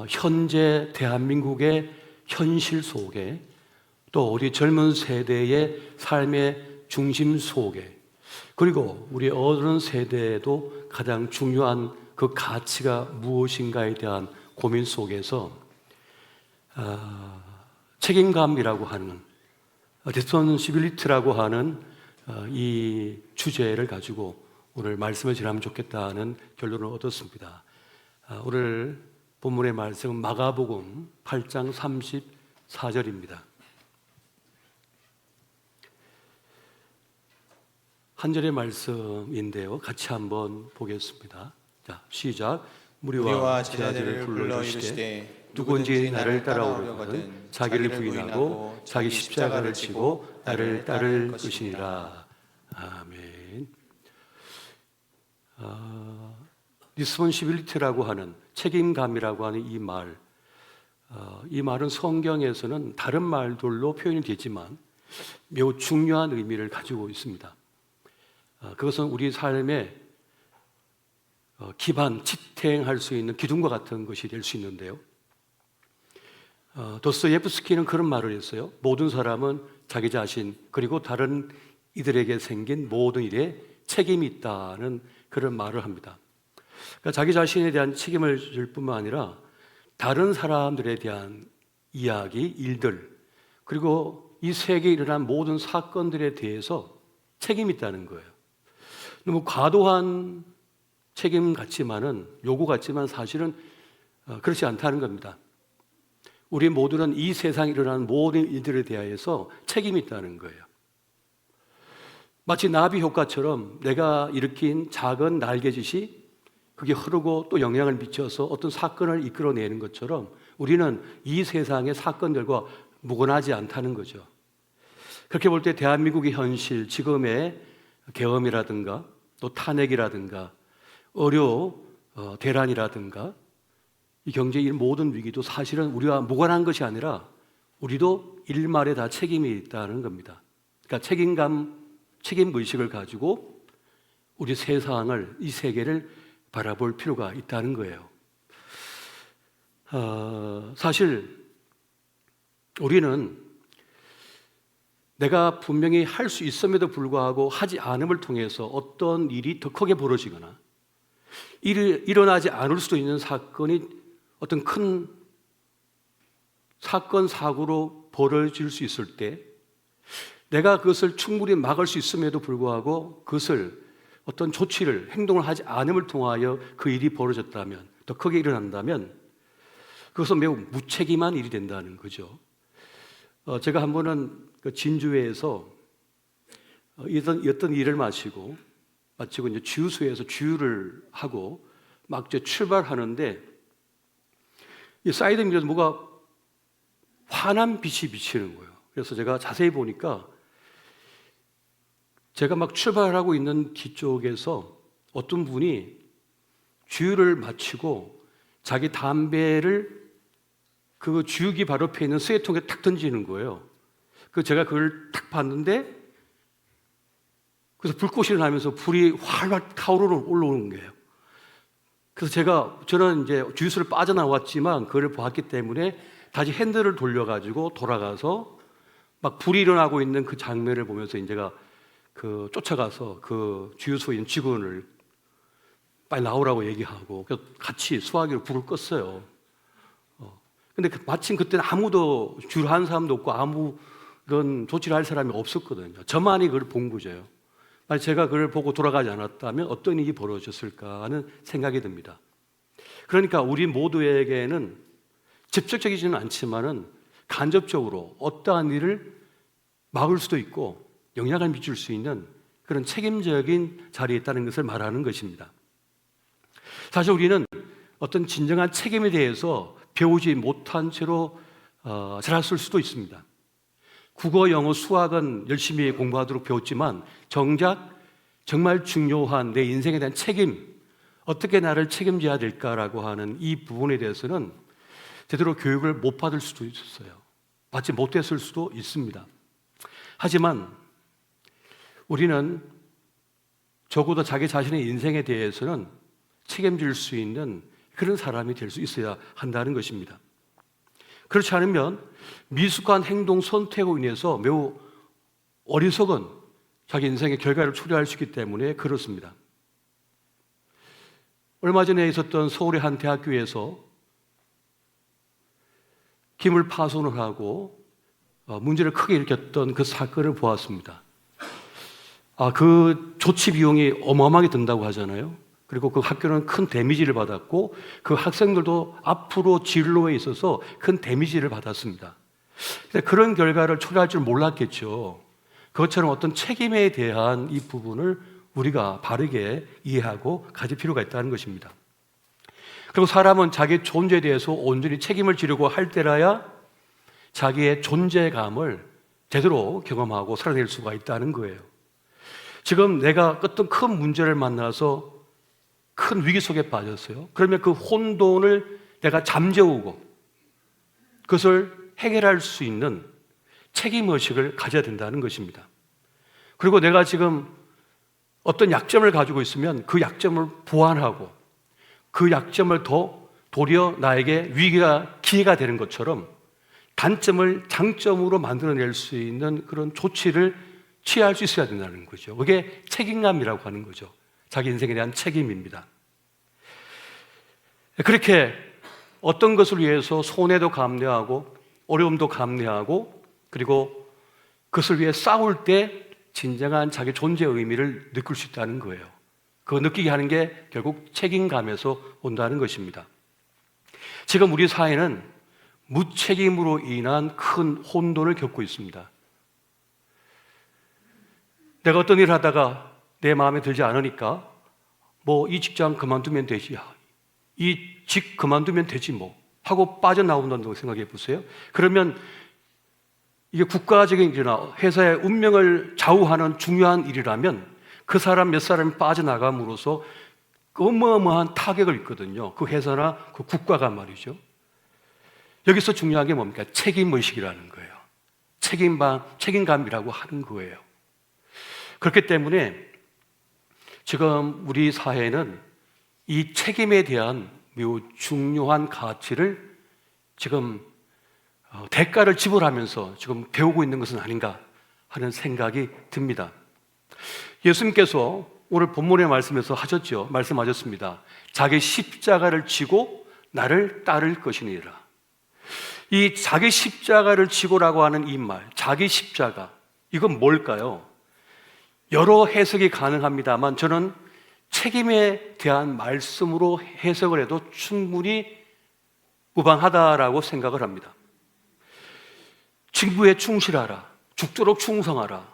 현재 대한민국의 현실 속에 또 우리 젊은 세대의 삶의 중심 속에 그리고 우리 어른 세대에도 가장 중요한 그 가치가 무엇인가에 대한 고민 속에서 책임감이라고 하는 리스폰시빌리티라고 하는 이 주제를 가지고 오늘 말씀을 전하면 좋겠다는 결론을 얻었습니다. 오늘 본문의 말씀은 마가복음 8장 34절입니다. 한 절의 말씀인데요. 같이 한번 보겠습니다. 자, 시작. 무리와 제자들을 불러 이르시되 누구든지 나를 따라오려거든 자기를 부인하고 자기 십자가를 지고 나를 따를 것이니라. 아멘. 리스폰시빌리티라고 하는 책임감이라고 하는 이 말, 이 말은 성경에서는 다른 말들로 표현이 되지만 매우 중요한 의미를 가지고 있습니다. 그것은 우리 삶의 기반, 지탱할 수 있는 기둥과 같은 것이 될 수 있는데요. 도스토옙스키는 그런 말을 했어요. 모든 사람은 자기 자신 그리고 다른 이들에게 생긴 모든 일에 책임이 있다는 그런 말을 합니다. 그러니까 자기 자신에 대한 책임을 질 뿐만 아니라 다른 사람들에 대한 이야기, 일들 그리고 이 세계에 일어난 모든 사건들에 대해서 책임이 있다는 거예요. 너무 과도한 책임 같지만은 요구 같지만 사실은 그렇지 않다는 겁니다. 우리 모두는 이 세상에 일어나는 모든 일들에 대하여서 책임이 있다는 거예요. 마치 나비 효과처럼 내가 일으킨 작은 날개짓이 그게 흐르고 또 영향을 미쳐서 어떤 사건을 이끌어내는 것처럼 우리는 이 세상의 사건들과 무관하지 않다는 거죠. 그렇게 볼 때 대한민국의 현실, 지금의 계엄이라든가 또 탄핵이라든가 의료 대란이라든가 이 경제의 모든 위기도 사실은 우리와 무관한 것이 아니라 우리도 일말에 다 책임이 있다는 겁니다. 그러니까 책임의식을 가지고 우리 세상을, 이 세계를 바라볼 필요가 있다는 거예요. 사실 우리는 내가 분명히 할 수 있음에도 불구하고 하지 않음을 통해서 어떤 일이 더 크게 벌어지거나 일어나지 않을 수도 있는 사건이 어떤 큰 사건, 사고로 벌어질 수 있을 때 내가 그것을 충분히 막을 수 있음에도 불구하고 그것을 어떤 조치를, 행동을 하지 않음을 통하여 그 일이 벌어졌다면, 더 크게 일어난다면 그것은 매우 무책임한 일이 된다는 거죠. 제가 한 번은 그 진주에서 어떤 일을 마치고 이제 주유소에서 주유를 하고 막 이제 출발하는데 이 사이드 미러에서 뭐가 환한 빛이 비치는 거예요. 그래서 제가 자세히 보니까 제가 막 출발하고 있는 뒤쪽에서 어떤 분이 주유를 마치고 자기 담배를 그 주유기 바로 옆에 있는 쓰레통에 탁 던지는 거예요. 제가 그걸 탁 봤는데 그래서 불꽃이 일어나면서 불이 활활 타오르는 올라오는 거예요. 그래서 저는 이제 주유소를 빠져나왔지만 그걸 보았기 때문에 다시 핸들을 돌려가지고 돌아가서 막 불이 일어나고 있는 그 장면을 보면서 이제 제가 쫓아가서 그 주유소에 있는 직원을 빨리 나오라고 얘기하고 그래서 같이 수화기로 불을 껐어요. 근데 마침 그때는 아무도 주유를 하는 사람도 없고 아무 그런 조치를 할 사람이 없었거든요. 저만이 그걸 본 거죠. 만약 제가 그걸 보고 돌아가지 않았다면 어떤 일이 벌어졌을까 하는 생각이 듭니다. 그러니까 우리 모두에게는 직접적이지는 않지만은 간접적으로 어떠한 일을 막을 수도 있고 영향을 미칠 수 있는 그런 책임적인 자리에 있다는 것을 말하는 것입니다. 사실 우리는 어떤 진정한 책임에 대해서 배우지 못한 채로 자랐을 수도 있습니다. 국어, 영어, 수학은 열심히 공부하도록 배웠지만 정작 정말 중요한 내 인생에 대한 책임, 어떻게 나를 책임져야 될까라고 하는 이 부분에 대해서는 제대로 교육을 못 받을 수도 있었어요. 받지 못했을 수도 있습니다. 하지만 우리는 적어도 자기 자신의 인생에 대해서는 책임질 수 있는 그런 사람이 될 수 있어야 한다는 것입니다. 그렇지 않으면 미숙한 행동 선택으로 인해서 매우 어리석은 자기 인생의 결과를 초래할 수 있기 때문에 그렇습니다. 얼마 전에 있었던 서울의 한 대학교에서 기물 파손을 하고 문제를 크게 일으켰던 그 사건을 보았습니다. 그 조치 비용이 어마어마하게 든다고 하잖아요. 그리고 그 학교는 큰 데미지를 받았고 그 학생들도 앞으로 진로에 있어서 큰 데미지를 받았습니다. 그런 결과를 초래할 줄 몰랐겠죠. 그것처럼 어떤 책임에 대한 이 부분을 우리가 바르게 이해하고 가질 필요가 있다는 것입니다. 그리고 사람은 자기 존재에 대해서 온전히 책임을 지려고 할 때라야 자기의 존재감을 제대로 경험하고 살아낼 수가 있다는 거예요. 지금 내가 어떤 큰 문제를 만나서 큰 위기 속에 빠졌어요. 그러면 그 혼돈을 내가 잠재우고 그것을 해결할 수 있는 책임의식을 가져야 된다는 것입니다. 그리고 내가 지금 어떤 약점을 가지고 있으면 그 약점을 보완하고 그 약점을 더 도리어 나에게 위기가 기회가 되는 것처럼 단점을 장점으로 만들어낼 수 있는 그런 조치를 취할 수 있어야 된다는 거죠. 그게 책임감이라고 하는 거죠. 자기 인생에 대한 책임입니다. 그렇게 어떤 것을 위해서 손해도 감내하고 어려움도 감내하고 그리고 그것을 위해 싸울 때 진정한 자기 존재의 의미를 느낄 수 있다는 거예요. 그거 느끼게 하는 게 결국 책임감에서 온다는 것입니다. 지금 우리 사회는 무책임으로 인한 큰 혼돈을 겪고 있습니다. 내가 어떤 일을 하다가 내 마음에 들지 않으니까 이 직장 그만두면 되지, 이 직 그만두면 되지 하고 빠져나온다고 생각해 보세요. 그러면 이게 국가적인 일이나 회사의 운명을 좌우하는 중요한 일이라면 그 사람 몇 사람이 빠져나감으로써 어마어마한 타격을 입거든요. 그 회사나 그 국가가 말이죠. 여기서 중요한 게 뭡니까? 책임의식이라는 거예요. 책임감이라고 하는 거예요. 그렇기 때문에 지금 우리 사회는 이 책임에 대한 매우 중요한 가치를 지금 대가를 지불하면서 지금 배우고 있는 것은 아닌가 하는 생각이 듭니다. 예수님께서 오늘 본문의 말씀에서 말씀하셨습니다. 자기 십자가를 지고 나를 따를 것이니라. 이 자기 십자가를 지고라고 하는 이 말, 자기 십자가, 이건 뭘까요? 여러 해석이 가능합니다만 저는 책임에 대한 말씀으로 해석을 해도 충분히 무방하다라고 생각을 합니다. 직무에 충실하라, 죽도록 충성하라,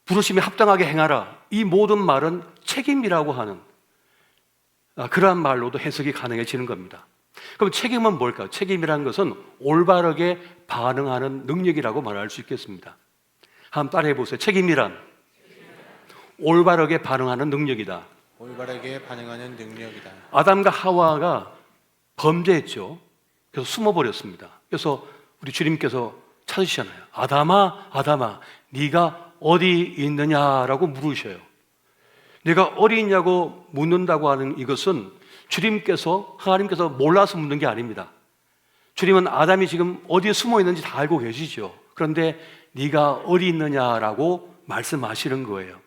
부르심에 합당하게 행하라, 이 모든 말은 책임이라고 하는 그러한 말로도 해석이 가능해지는 겁니다. 그럼 책임은 뭘까요? 책임이라는 것은 올바르게 반응하는 능력이라고 말할 수 있겠습니다. 한번 따라해 보세요. 책임이란 올바르게 반응하는 능력이다. 올바르게 반응하는 능력이다. 아담과 하와가 범죄했죠. 그래서 숨어버렸습니다. 그래서 우리 주님께서 찾으시잖아요. 아담아, 아담아, 네가 어디 있느냐라고 물으셔요. 네가 어디 있냐고 묻는다고 하는 이것은 하나님께서 몰라서 묻는 게 아닙니다. 주님은 아담이 지금 어디에 숨어 있는지 다 알고 계시죠. 그런데 네가 어디 있느냐라고 말씀하시는 거예요.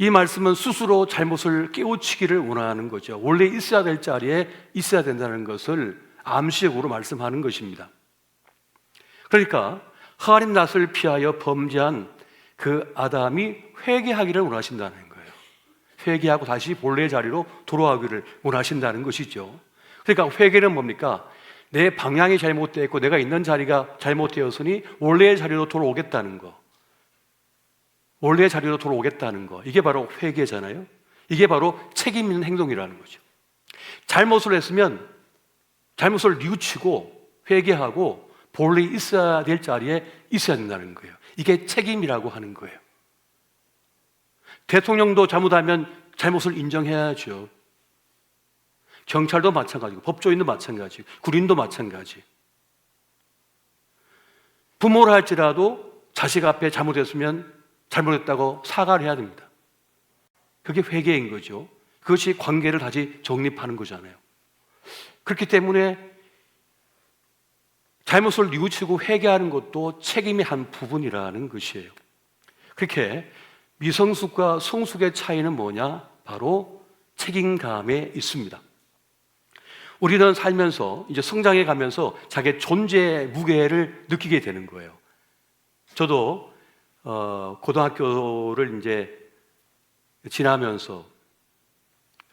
이 말씀은 스스로 잘못을 깨우치기를 원하는 거죠. 원래 있어야 될 자리에 있어야 된다는 것을 암시적으로 말씀하는 것입니다. 그러니까 하나님 낯을 피하여 범죄한 그 아담이 회개하기를 원하신다는 거예요. 회개하고 다시 본래의 자리로 돌아가기를 원하신다는 것이죠. 그러니까 회개는 뭡니까? 내 방향이 잘못되었고 내가 있는 자리가 잘못되었으니 원래의 자리로 돌아오겠다는 거. 원래의 자리로 돌아오겠다는 거. 이게 바로 회개잖아요. 이게 바로 책임 있는 행동이라는 거죠. 잘못을 했으면 잘못을 뉘우치고 회개하고 본래 있어야 될 자리에 있어야 된다는 거예요. 이게 책임이라고 하는 거예요. 대통령도 잘못하면 잘못을 인정해야죠. 경찰도 마찬가지고 법조인도 마찬가지고 군인도 마찬가지. 부모를 할지라도 자식 앞에 잘못했으면 잘못했다고 사과를 해야 됩니다. 그게 회개인 거죠. 그것이 관계를 다시 정립하는 거잖아요. 그렇기 때문에 잘못을 뉘우치고 회개하는 것도 책임의 한 부분이라는 것이에요. 그렇게 미성숙과 성숙의 차이는 뭐냐? 바로 책임감에 있습니다. 우리는 살면서 이제 성장해 가면서 자기의 존재의 무게를 느끼게 되는 거예요. 저도 고등학교를 이제 지나면서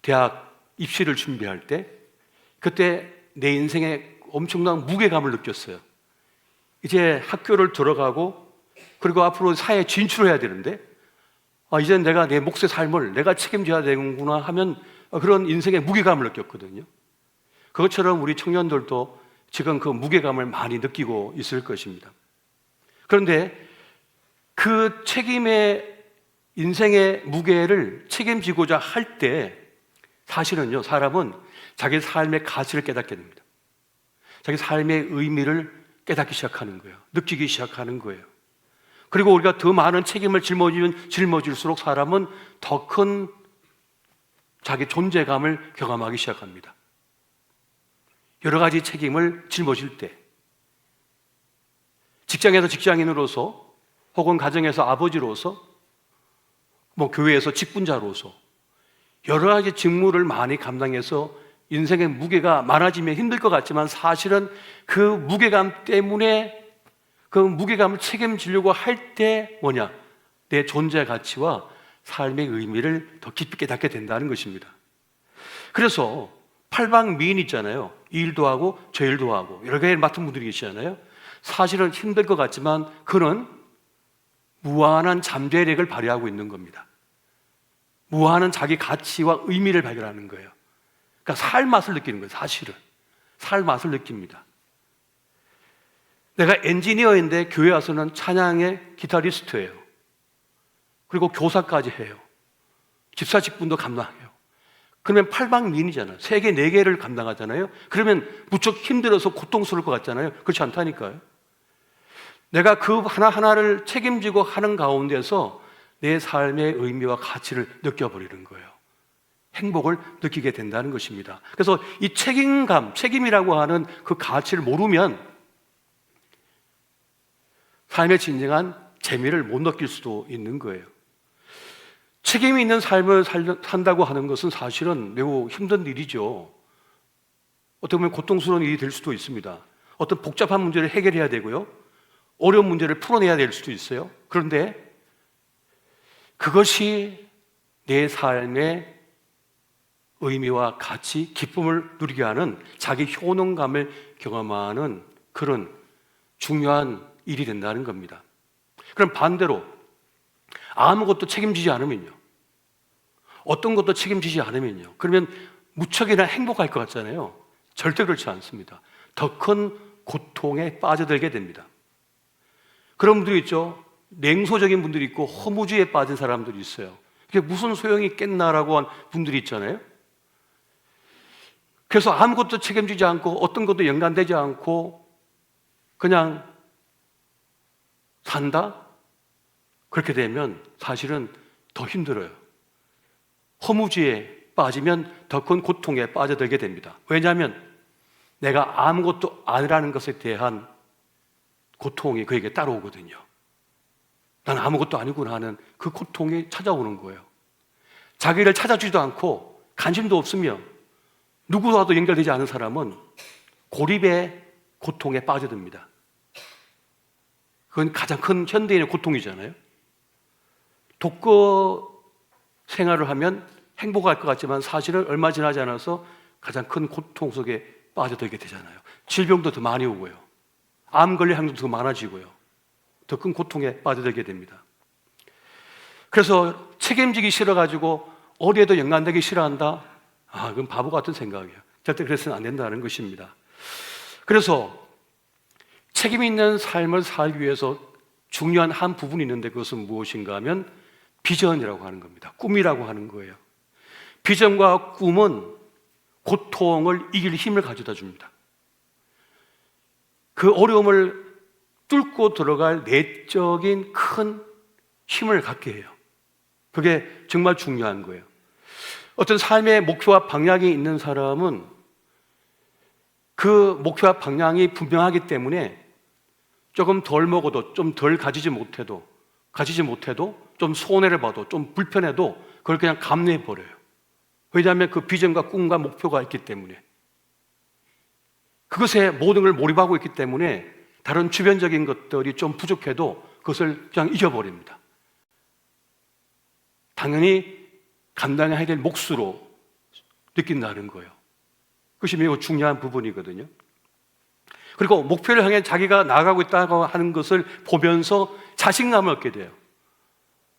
대학 입시를 준비할 때 그때 내 인생에 엄청난 무게감을 느꼈어요. 이제 학교를 들어가고 그리고 앞으로 사회에 진출해야 되는데 이제는 내가 내 몫의 삶을 내가 책임져야 되는구나 하면 그런 인생의 무게감을 느꼈거든요. 그것처럼 우리 청년들도 지금 그 무게감을 많이 느끼고 있을 것입니다. 그런데 그 책임의 인생의 무게를 책임지고자 할 때 사실은요, 사람은 자기 삶의 가치를 깨닫게 됩니다. 자기 삶의 의미를 깨닫기 시작하는 거예요. 느끼기 시작하는 거예요. 그리고 우리가 더 많은 책임을 짊어지면 짊어질수록 사람은 더 큰 자기 존재감을 경험하기 시작합니다. 여러 가지 책임을 짊어질 때, 직장에서 직장인으로서, 혹은 가정에서 아버지로서, 교회에서 직분자로서 여러 가지 직무를 많이 감당해서 인생의 무게가 많아지면 힘들 것 같지만 사실은 그 무게감 때문에 그 무게감을 책임지려고 할 때 뭐냐? 내 존재 가치와 삶의 의미를 더 깊이 깨닫게 된다는 것입니다. 그래서 팔방미인 있잖아요. 이 일도 하고 저 일도 하고 여러 가지 맡은 분들이 계시잖아요. 사실은 힘들 것 같지만 그는 무한한 잠재력을 발휘하고 있는 겁니다. 무한한 자기 가치와 의미를 발견하는 거예요. 그러니까 살 맛을 느끼는 거예요. 사실은 살 맛을 느낍니다. 내가 엔지니어인데 교회 와서는 찬양의 기타리스트예요. 그리고 교사까지 해요. 집사 직분도 감당해요. 그러면 팔방미인이잖아요. 세계 4개를 감당하잖아요. 그러면 무척 힘들어서 고통스러울 것 같잖아요. 그렇지 않다니까요. 내가 그 하나하나를 책임지고 하는 가운데서 내 삶의 의미와 가치를 느껴버리는 거예요. 행복을 느끼게 된다는 것입니다. 그래서 이 책임감, 책임이라고 하는 그 가치를 모르면 삶의 진정한 재미를 못 느낄 수도 있는 거예요. 책임이 있는 삶을 산다고 하는 것은 사실은 매우 힘든 일이죠. 어떻게 보면 고통스러운 일이 될 수도 있습니다. 어떤 복잡한 문제를 해결해야 되고요. 어려운 문제를 풀어내야 될 수도 있어요. 그런데 그것이 내 삶의 의미와 가치, 기쁨을 누리게 하는 자기 효능감을 경험하는 그런 중요한 일이 된다는 겁니다. 그럼 반대로 아무것도 책임지지 않으면요. 어떤 것도 책임지지 않으면요. 그러면 무척이나 행복할 것 같잖아요. 절대 그렇지 않습니다. 더 큰 고통에 빠져들게 됩니다. 그런 분들이 있죠. 냉소적인 분들이 있고 허무주의에 빠진 사람들이 있어요. 그게 무슨 소용이 있겠나라고 한 분들이 있잖아요. 그래서 아무것도 책임지지 않고 어떤 것도 연관되지 않고 그냥 산다? 그렇게 되면 사실은 더 힘들어요. 허무주의에 빠지면 더 큰 고통에 빠져들게 됩니다. 왜냐하면 내가 아무것도 아니라는 것에 대한 고통이 그에게 따라오거든요. 난 아무것도 아니구나 하는 그 고통이 찾아오는 거예요. 자기를 찾아주지도 않고 관심도 없으며 누구와도 연결되지 않은 사람은 고립의 고통에 빠져듭니다. 그건 가장 큰 현대인의 고통이잖아요. 독거 생활을 하면 행복할 것 같지만 사실은 얼마 지나지 않아서 가장 큰 고통 속에 빠져들게 되잖아요. 질병도 더 많이 오고요. 암 걸릴 확률도 더 많아지고요. 더 큰 고통에 빠져들게 됩니다. 그래서 책임지기 싫어가지고 어디에도 연관되기 싫어한다? 그건 바보 같은 생각이에요. 절대 그래서는 안 된다는 것입니다. 그래서 책임 있는 삶을 살기 위해서 중요한 한 부분이 있는데 그것은 무엇인가 하면 비전이라고 하는 겁니다. 꿈이라고 하는 거예요. 비전과 꿈은 고통을 이길 힘을 가져다 줍니다. 그 어려움을 뚫고 들어갈 내적인 큰 힘을 갖게 해요. 그게 정말 중요한 거예요. 어떤 삶의 목표와 방향이 있는 사람은 그 목표와 방향이 분명하기 때문에 조금 덜 먹어도, 좀 덜 가지지 못해도 좀 손해를 봐도, 좀 불편해도 그걸 그냥 감내해버려요. 왜냐하면 그 비전과 꿈과 목표가 있기 때문에, 그것에 모든 걸 몰입하고 있기 때문에 다른 주변적인 것들이 좀 부족해도 그것을 그냥 잊어버립니다. 당연히 감당해야 될 몫으로 느낀다는 거예요. 그것이 매우 중요한 부분이거든요. 그리고 목표를 향해 자기가 나아가고 있다고 하는 것을 보면서 자신감을 얻게 돼요.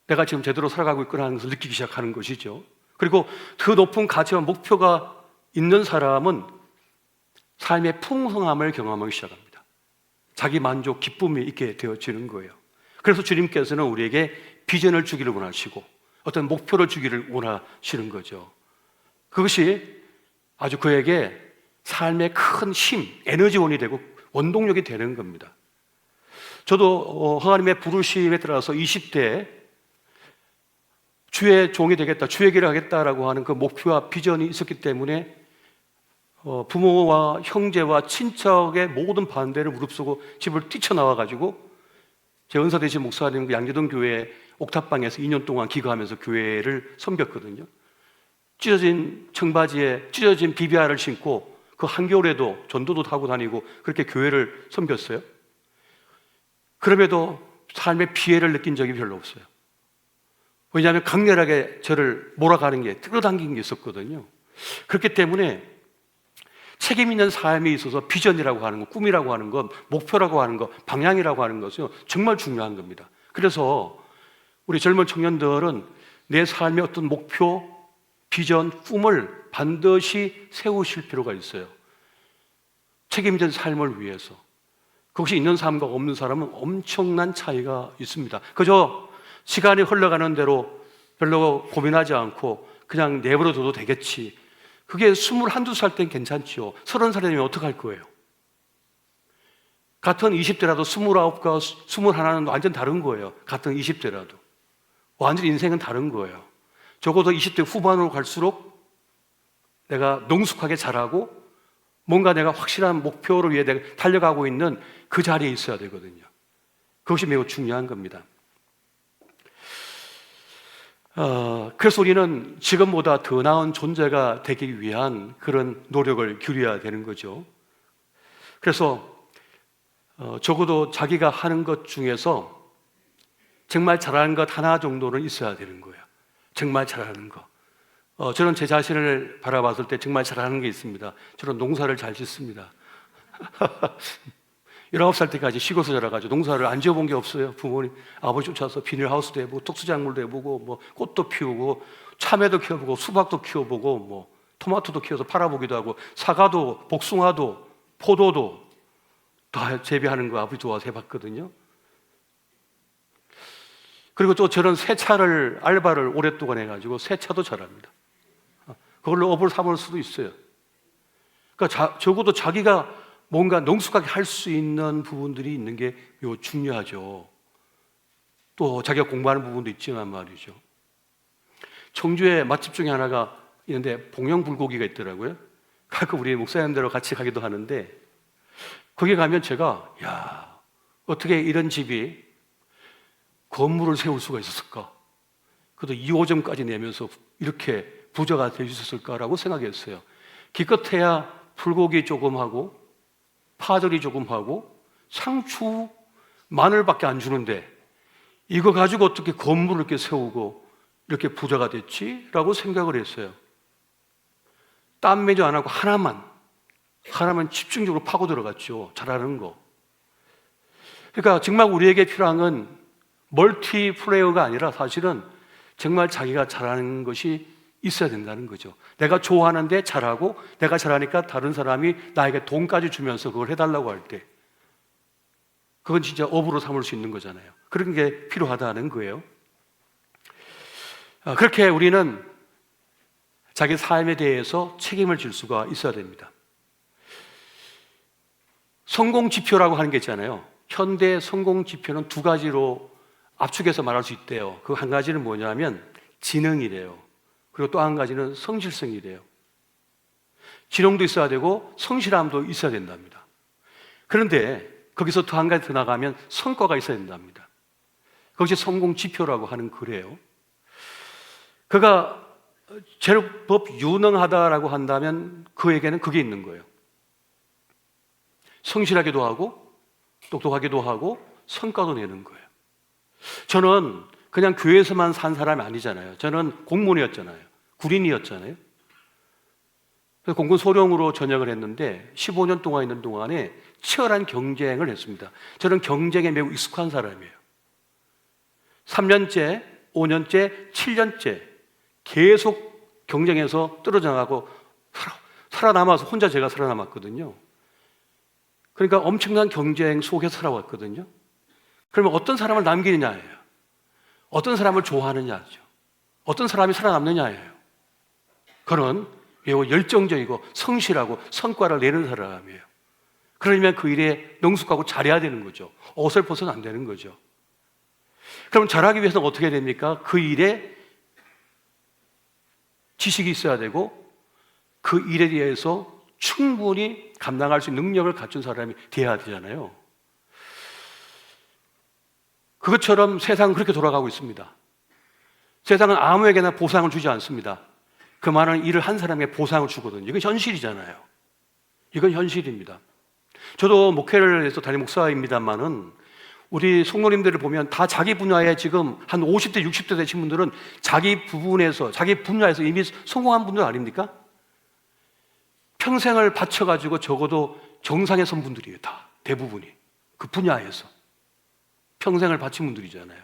내가 지금 제대로 살아가고 있구나 하는 것을 느끼기 시작하는 것이죠. 그리고 그 높은 가치와 목표가 있는 사람은 삶의 풍성함을 경험하기 시작합니다. 자기 만족, 기쁨이 있게 되어지는 거예요. 그래서 주님께서는 우리에게 비전을 주기를 원하시고 어떤 목표를 주기를 원하시는 거죠. 그것이 아주 그에게 삶의 큰 힘, 에너지원이 되고 원동력이 되는 겁니다. 저도 하나님의 부르심에 따라서 20대에 주의 종이 되겠다, 주의 길을 하겠다라고 하는 그 목표와 비전이 있었기 때문에 부모와 형제와 친척의 모든 반대를 무릅쓰고 집을 뛰쳐나와가지고 제 은사 되신 목사님 양재동 교회 옥탑방에서 2년 동안 기거하면서 교회를 섬겼거든요. 찢어진 청바지에 찢어진 비비아를 신고 그 한겨울에도 전도도 타고 다니고 그렇게 교회를 섬겼어요. 그럼에도 삶의 피해를 느낀 적이 별로 없어요. 왜냐하면 강렬하게 저를 몰아가는 게, 끌어당긴 게 있었거든요. 그렇기 때문에 책임 있는 삶에 있어서 비전이라고 하는 것, 꿈이라고 하는 것, 목표라고 하는 것, 방향이라고 하는 것은 정말 중요한 겁니다. 그래서 우리 젊은 청년들은 내 삶의 어떤 목표, 비전, 꿈을 반드시 세우실 필요가 있어요. 책임진 삶을 위해서. 그것이 있는 사람과 없는 사람은 엄청난 차이가 있습니다. 그저 시간이 흘러가는 대로 별로 고민하지 않고 그냥 내버려둬도 되겠지. 그게 21~22살 땐 괜찮지요. 30살이 되면 어떡할 거예요? 같은 20대라도 29과 21는 완전 다른 거예요. 같은 20대라도. 완전 인생은 다른 거예요. 적어도 20대 후반으로 갈수록 내가 능숙하게 자라고 뭔가 내가 확실한 목표를 위해 내가 달려가고 있는 그 자리에 있어야 되거든요. 그것이 매우 중요한 겁니다. 그래서 우리는 지금보다 더 나은 존재가 되기 위한 그런 노력을 기울여야 되는 거죠. 그래서 적어도 자기가 하는 것 중에서 정말 잘하는 것 하나 정도는 있어야 되는 거예요. 정말 잘하는 거. 저는 제 자신을 바라봤을 때 정말 잘하는 게 있습니다. 저는 농사를 잘 짓습니다. 19살 때까지 시골에서 자라가지고 농사를 안 지어본 게 없어요. 부모님, 아버지 쫓아서 비닐하우스도 해보고 특수작물도 해보고 뭐 꽃도 피우고 참외도 키워보고 수박도 키워보고 뭐 토마토도 키워서 팔아보기도 하고 사과도 복숭아도 포도도 다 재배하는 거 아버지 도와서 해봤거든요. 그리고 또 저는 세차를 알바를 오랫동안 해가지고 세차도 잘합니다. 그걸로 업을 삼을 수도 있어요. 그러니까 적어도 자기가 뭔가 능숙하게 할 수 있는 부분들이 있는 게 매우 중요하죠. 또 자기가 공부하는 부분도 있지만 말이죠. 청주에 맛집 중에 하나가 있는데 봉영불고기가 있더라고요. 가끔 우리 목사님들하고 같이 가기도 하는데 거기 가면 제가 야, 어떻게 이런 집이 건물을 세울 수가 있었을까? 그것도 2호점까지 내면서 이렇게 부자가 될 수 있었을까라고 생각했어요. 기껏해야 불고기 조금 하고 파절이 조금 하고 상추, 마늘밖에 안 주는데 이거 가지고 어떻게 건물을 이렇게 세우고 이렇게 부자가 됐지? 라고 생각을 했어요. 딴 매주 안 하고 하나만 집중적으로 파고 들어갔죠. 잘하는 거. 그러니까 정말 우리에게 필요한 건 멀티플레이어가 아니라 사실은 정말 자기가 잘하는 것이 있어야 된다는 거죠. 내가 좋아하는데 잘하고 내가 잘하니까 다른 사람이 나에게 돈까지 주면서 그걸 해달라고 할 때 그건 진짜 업으로 삼을 수 있는 거잖아요. 그런 게 필요하다는 거예요. 그렇게 우리는 자기 삶에 대해서 책임을 질 수가 있어야 됩니다. 성공 지표라고 하는 게 있잖아요. 현대 성공 지표는 두 가지로 압축해서 말할 수 있대요. 그 한 가지는 뭐냐면 지능이래요. 그리고 또 한 가지는 성실성이래요. 지능도 있어야 되고 성실함도 있어야 된답니다. 그런데 거기서 또 한 가지 더 나가면 성과가 있어야 된답니다. 그것이 성공 지표라고 하는 거래요. 그가 제법 유능하다라고 한다면 그에게는 그게 있는 거예요. 성실하기도 하고 똑똑하기도 하고 성과도 내는 거예요. 저는 그냥 교회에서만 산 사람이 아니잖아요. 저는 공무원이었잖아요. 군인이었잖아요. 그래서 공군 소령으로 전역을 했는데 15년 동안 있는 동안에 치열한 경쟁을 했습니다. 저는 경쟁에 매우 익숙한 사람이에요. 3년째, 5년째, 7년째 계속 경쟁에서 떨어져 나가고 살아남아서 혼자 제가 살아남았거든요. 그러니까 엄청난 경쟁 속에서 살아왔거든요. 그러면 어떤 사람을 남기느냐예요. 어떤 사람을 좋아하느냐죠. 어떤 사람이 살아남느냐예요. 그는 매우 열정적이고 성실하고 성과를 내는 사람이에요. 그러면 그 일에 능숙하고 잘해야 되는 거죠. 어설퍼서는 안 되는 거죠. 그럼 잘하기 위해서는 어떻게 됩니까? 그 일에 지식이 있어야 되고 그 일에 대해서 충분히 감당할 수 있는 능력을 갖춘 사람이 되어야 되잖아요. 그것처럼 세상은 그렇게 돌아가고 있습니다. 세상은 아무에게나 보상을 주지 않습니다. 그 많은 일을 한 사람에게 보상을 주거든요. 이건 현실이잖아요. 이건 현실입니다. 저도 목회를 해서 담임 목사입니다만은 우리 성도님들을 보면 다 자기 분야에 지금 한 50대, 60대 되신 분들은 자기 부분에서, 자기 분야에서 이미 성공한 분들 아닙니까? 평생을 바쳐가지고 적어도 정상에 선 분들이에요. 다 대부분이 그 분야에서 평생을 바친 분들이잖아요.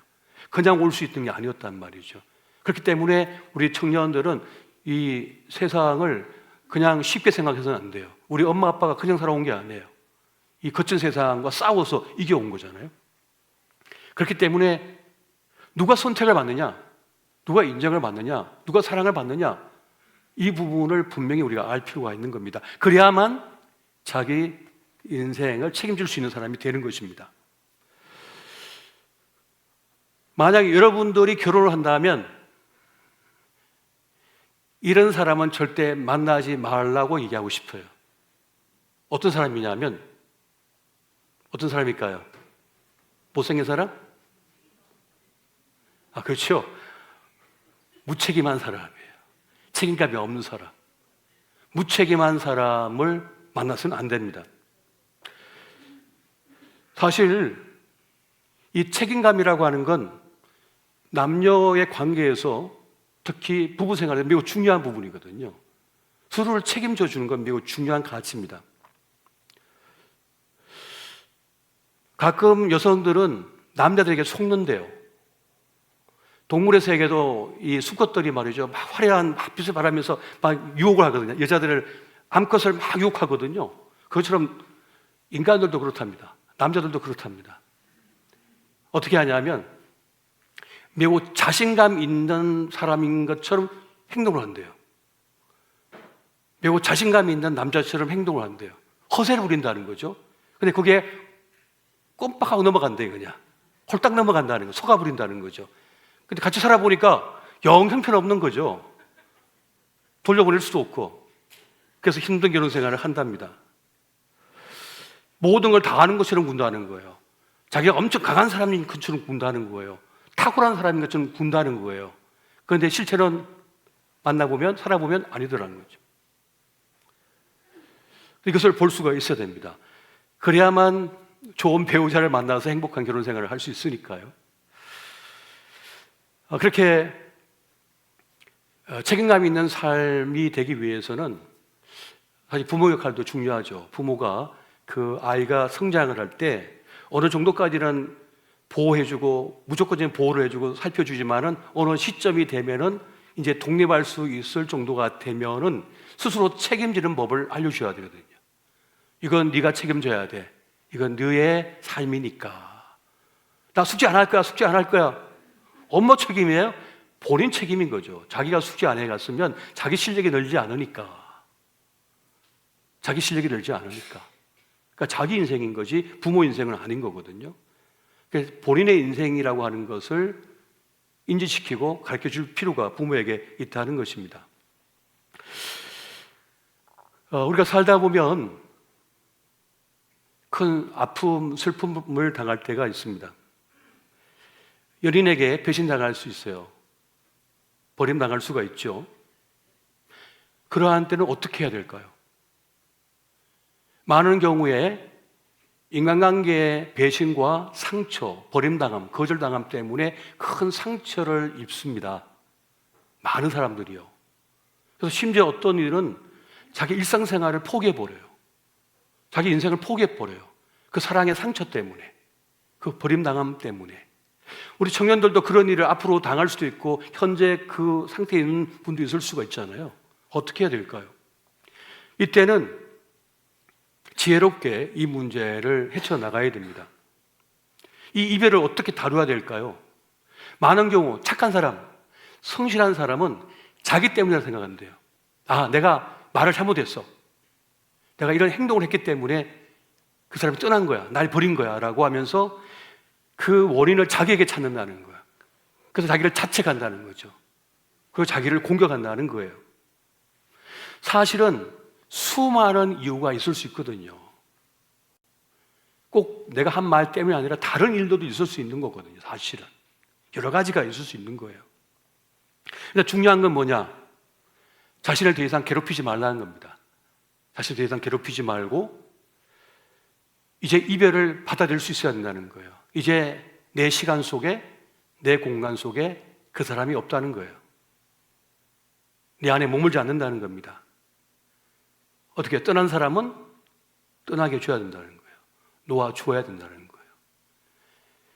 그냥 올 수 있는 게 아니었단 말이죠. 그렇기 때문에 우리 청년들은 이 세상을 그냥 쉽게 생각해서는 안 돼요. 우리 엄마 아빠가 그냥 살아온 게 아니에요. 이 거친 세상과 싸워서 이겨온 거잖아요. 그렇기 때문에 누가 선택을 받느냐, 누가 인정을 받느냐, 누가 사랑을 받느냐, 이 부분을 분명히 우리가 알 필요가 있는 겁니다. 그래야만 자기 인생을 책임질 수 있는 사람이 되는 것입니다. 만약에 여러분들이 결혼을 한다면 이런 사람은 절대 만나지 말라고 얘기하고 싶어요. 어떤 사람이냐면 어떤 사람일까요? 못생긴 사람? 아, 그렇죠. 무책임한 사람이에요. 책임감이 없는 사람. 무책임한 사람을 만나서는 안 됩니다. 사실 이 책임감이라고 하는 건 남녀의 관계에서 특히 부부 생활에 매우 중요한 부분이거든요. 서로를 책임져 주는 건 매우 중요한 가치입니다. 가끔 여성들은 남자들에게 속는데요. 동물의 세계도 이 수컷들이 말이죠. 막 화려한 햇빛을 바라면서 막 유혹을 하거든요. 여자들을 암컷을 막 유혹하거든요. 그것처럼 인간들도 그렇답니다. 남자들도 그렇답니다. 어떻게 하냐면 매우 자신감 있는 사람인 것처럼 행동을 한대요. 매우 자신감 있는 남자처럼 행동을 한대요. 허세를 부린다는 거죠. 근데 그게 꼼빡하고 넘어간대요. 그냥 홀딱 넘어간다는 거, 속아 부린다는 거죠. 근데 같이 살아보니까 영 형편없는 거죠. 돌려보낼 수도 없고. 그래서 힘든 결혼 생활을 한답니다. 모든 걸 다 아는 것처럼 군다는 거예요. 자기가 엄청 강한 사람인 것처럼 군다는 거예요. 탁월한 사람인 것처럼 군다는 거예요. 그런데 실제로는 만나보면, 살아보면 아니더라는 거죠. 이것을 볼 수가 있어야 됩니다. 그래야만 좋은 배우자를 만나서 행복한 결혼 생활을 할 수 있으니까요. 그렇게 책임감 있는 삶이 되기 위해서는 사실 부모 역할도 중요하죠. 부모가 그 아이가 성장을 할 때 어느 정도까지는 보호해주고 무조건적인 보호를 해주고 살펴주지만은 어느 시점이 되면은 이제 독립할 수 있을 정도가 되면은 스스로 책임지는 법을 알려줘야 되거든요. 이건 네가 책임져야 돼. 이건 너의 삶이니까. 나 숙제 안 할 거야. 숙제 안 할 거야. 엄마 책임이에요? 본인 책임인 거죠. 자기가 숙제 안 해갔으면 자기 실력이 늘지 않으니까. 자기 실력이 늘지 않으니까. 그러니까 자기 인생인 거지 부모 인생은 아닌 거거든요. 그래서 본인의 인생이라고 하는 것을 인지시키고 가르쳐줄 필요가 부모에게 있다는 것입니다. 우리가 살다 보면 큰 아픔, 슬픔을 당할 때가 있습니다. 연인에게 배신당할 수 있어요. 버림당할 수가 있죠. 그러한 때는 어떻게 해야 될까요? 많은 경우에 인간관계의 배신과 상처, 버림당함, 거절당함 때문에 큰 상처를 입습니다. 많은 사람들이요. 그래서 심지어 어떤 일은 자기 일상생활을 포기해버려요. 자기 인생을 포기해버려요. 그 사랑의 상처 때문에, 그 버림당함 때문에. 우리 청년들도 그런 일을 앞으로 당할 수도 있고 현재 그 상태에 있는 분도 있을 수가 있잖아요. 어떻게 해야 될까요? 이때는 지혜롭게 이 문제를 헤쳐나가야 됩니다. 이 이별을 어떻게 다루어야 될까요? 많은 경우 착한 사람, 성실한 사람은 자기 때문이라고 생각한대요. 아, 내가 말을 잘못했어. 내가 이런 행동을 했기 때문에 그 사람이 떠난 거야. 날 버린 거야. 라고 하면서 그 원인을 자기에게 찾는다는 거야. 그래서 자기를 자책한다는 거죠. 그리고 자기를 공격한다는 거예요. 사실은 수많은 이유가 있을 수 있거든요. 꼭 내가 한 말 때문이 아니라 다른 일들도 있을 수 있는 거거든요. 사실은 여러 가지가 있을 수 있는 거예요. 근데 중요한 건 뭐냐? 자신을 더 이상 괴롭히지 말라는 겁니다. 자신을 더 이상 괴롭히지 말고 이제 이별을 받아들일 수 있어야 된다는 거예요. 이제 내 시간 속에, 내 공간 속에 그 사람이 없다는 거예요. 내 안에 머물지 않는다는 겁니다. 어떻게 떠난 사람은 떠나게 해줘야 된다는 거예요. 놓아줘야 된다는 거예요.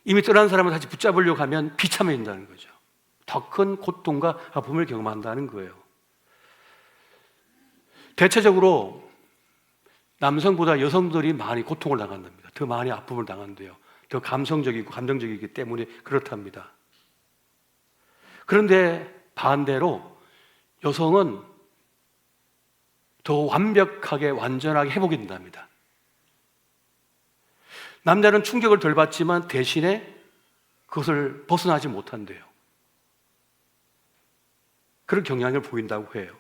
이미 떠난 사람을 다시 붙잡으려고 하면 비참해진다는 거죠. 더 큰 고통과 아픔을 경험한다는 거예요. 대체적으로 남성보다 여성들이 많이 고통을 당한답니다. 더 많이 아픔을 당한대요. 더 감성적이고 감정적이기 때문에 그렇답니다. 그런데 반대로 여성은 더 완벽하게 완전하게 회복이 된답니다. 남자는 충격을 덜 받지만 대신에 그것을 벗어나지 못한대요. 그런 경향을 보인다고 해요.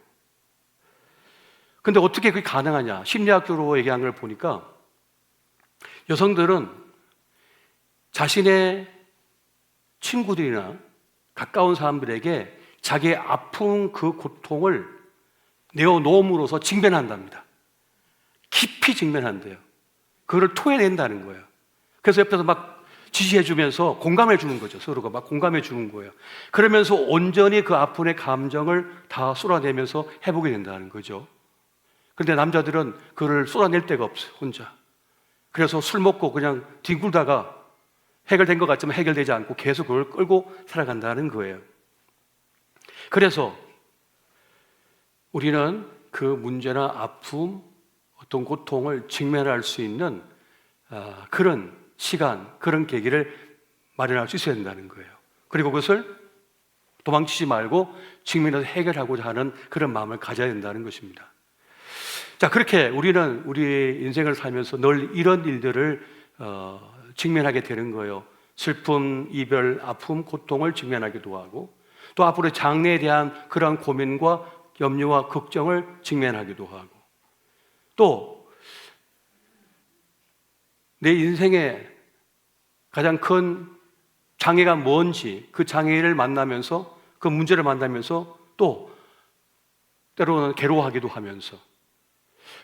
근데 어떻게 그게 가능하냐? 심리학적으로 얘기한 걸 보니까 여성들은 자신의 친구들이나 가까운 사람들에게 자기의 아픈 그 고통을 내어놓음으로써 직면한답니다. 깊이 직면한대요. 그거를 토해낸다는 거예요. 그래서 옆에서 막 지지해주면서 공감해주는 거죠. 서로가 막 공감해주는 거예요. 그러면서 온전히 그 아픔의 감정을 다 쏟아내면서 회복이 된다는 거죠. 그런데 남자들은 그걸 쏟아낼 데가 없어요. 혼자. 그래서 술 먹고 그냥 뒹굴다가 해결된 것 같지만 해결되지 않고 계속 그걸 끌고 살아간다는 거예요. 그래서 우리는 그 문제나 아픔, 어떤 고통을 직면할 수 있는 그런 시간, 그런 계기를 마련할 수 있어야 된다는 거예요. 그리고 그것을 도망치지 말고 직면해서 해결하고자 하는 그런 마음을 가져야 된다는 것입니다. 자, 그렇게 우리는 우리 인생을 살면서 늘 이런 일들을 직면하게 되는 거예요. 슬픔, 이별, 아픔, 고통을 직면하기도 하고 또 앞으로의 장래에 대한 그러한 고민과 염려와 걱정을 직면하기도 하고 또 내 인생의 가장 큰 장애가 뭔지 그 장애를 만나면서 그 문제를 만나면서 또 때로는 괴로워하기도 하면서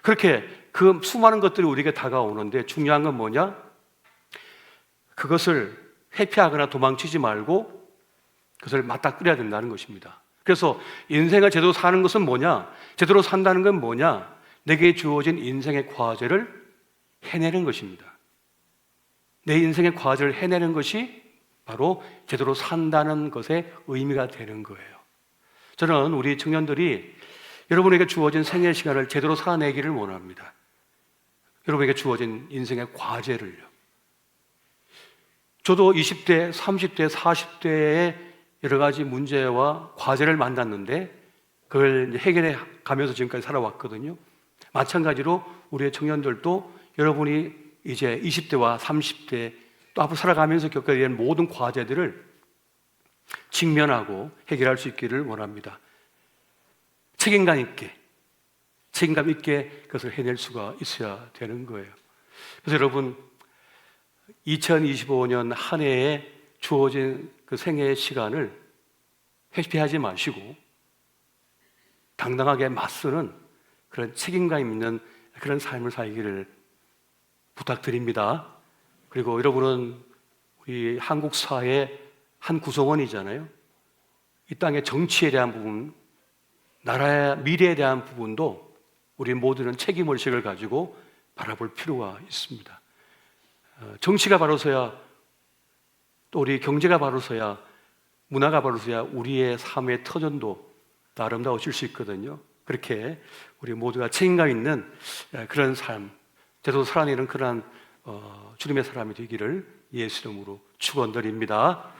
그렇게 그 수많은 것들이 우리에게 다가오는데 중요한 건 뭐냐? 그것을 회피하거나 도망치지 말고 그것을 맞닥뜨려야 된다는 것입니다. 그래서 인생을 제대로 사는 것은 뭐냐? 제대로 산다는 건 뭐냐? 내게 주어진 인생의 과제를 해내는 것입니다. 내 인생의 과제를 해내는 것이 바로 제대로 산다는 것의 의미가 되는 거예요. 저는 우리 청년들이 여러분에게 주어진 생애 시간을 제대로 살아내기를 원합니다. 여러분에게 주어진 인생의 과제를요. 저도 20대, 30대, 40대의 여러 가지 문제와 과제를 만났는데 그걸 해결해 가면서 지금까지 살아왔거든요. 마찬가지로 우리의 청년들도 여러분이 이제 20대와 30대 또 앞으로 살아가면서 겪어야 되는 모든 과제들을 직면하고 해결할 수 있기를 원합니다. 책임감 있게 그것을 해낼 수가 있어야 되는 거예요. 그래서 여러분, 2025년 한 해에 주어진 그 생애의 시간을 회피하지 마시고 당당하게 맞서는 그런 책임감 있는 그런 삶을 살기를 부탁드립니다. 그리고 여러분은 우리 한국 사회의 한 구성원이잖아요. 이 땅의 정치에 대한 부분, 나라의 미래에 대한 부분도 우리 모두는 책임의식을 가지고 바라볼 필요가 있습니다. 정치가 바로서야, 또 우리 경제가 바로서야, 문화가 바로서야 우리의 삶의 터전도 아름다워질 수 있거든요. 그렇게 우리 모두가 책임감 있는 그런 삶, 제대로 살아내는 그러한 주님의 사람이 되기를 예수 이름으로 축원드립니다.